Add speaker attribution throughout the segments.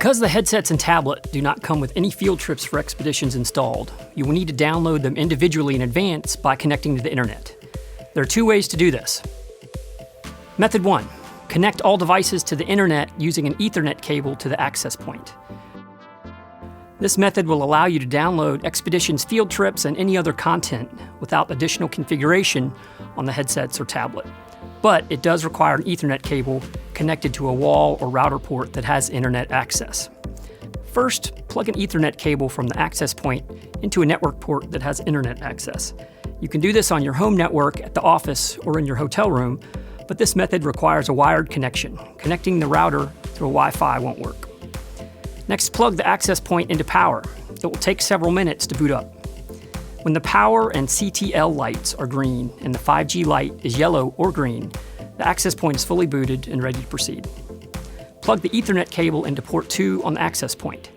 Speaker 1: Because the headsets and tablet do not come with any field trips for expeditions installed, you will need to download them individually in advance by connecting to the internet. There are two ways to do this. Method 1. Connect all devices to the internet using an Ethernet cable to the access point. This method will allow you to download Expedition's field trips and any other content without additional configuration on the headsets or tablet. But it does require an Ethernet cable connected to a wall or router port that has internet access. First, plug an Ethernet cable from the access point into a network port that has internet access. You can do this on your home network, at the office, or in your hotel room, but this method requires a wired connection. Connecting the router through a Wi-Fi won't work. Next, plug the access point into power. It will take several minutes to boot up. When the power and CTL lights are green and the 5G light is yellow or green, the access point is fully booted and ready to proceed. Plug the Ethernet cable into port 2 on the access point.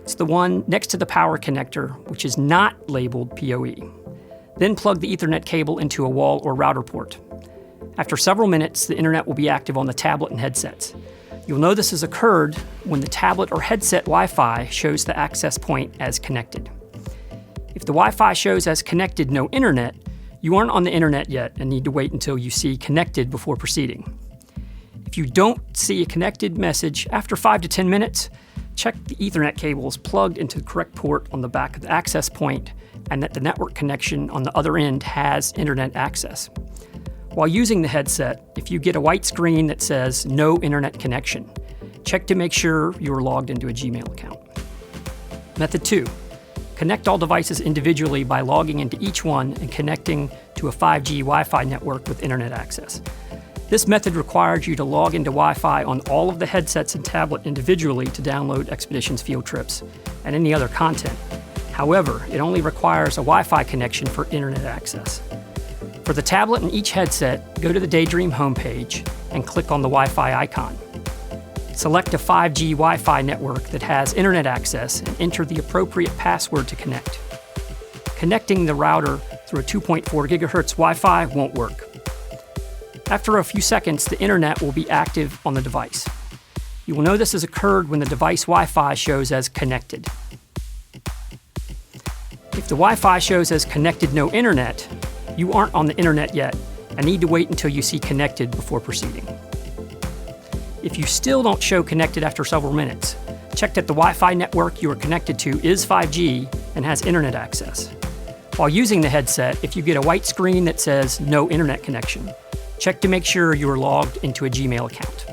Speaker 1: It's the one next to the power connector, which is not labeled PoE. Then plug the Ethernet cable into a wall or router port. After several minutes, the internet will be active on the tablet and headsets. You'll know this has occurred when the tablet or headset Wi-Fi shows the access point as connected. If the Wi-Fi shows as connected no internet, you aren't on the internet yet and need to wait until you see connected before proceeding. If you don't see a connected message after 5 to 10 minutes, check the Ethernet cables plugged into the correct port on the back of the access point and that the network connection on the other end has internet access. While using the headset, if you get a white screen that says no internet connection, check to make sure you are logged into a Gmail account. Method 2. Connect all devices individually by logging into each one and connecting to a 5G Wi-Fi network with internet access. This method requires you to log into Wi-Fi on all of the headsets and tablet individually to download Expedition's field trips and any other content. However, it only requires a Wi-Fi connection for internet access. For the tablet and each headset, go to the Daydream homepage and click on the Wi-Fi icon. Select a 5G Wi-Fi network that has internet access and enter the appropriate password to connect. Connecting the router through a 2.4 GHz Wi-Fi won't work. After a few seconds, the internet will be active on the device. You will know this has occurred when the device Wi-Fi shows as connected. If the Wi-Fi shows as connected no internet, you aren't on the internet yet and need to wait until you see connected before proceeding. If you still don't show connected after several minutes, check that the Wi-Fi network you are connected to is 5G and has internet access. While using the headset, if you get a white screen that says no internet connection, check to make sure you are logged into a Gmail account.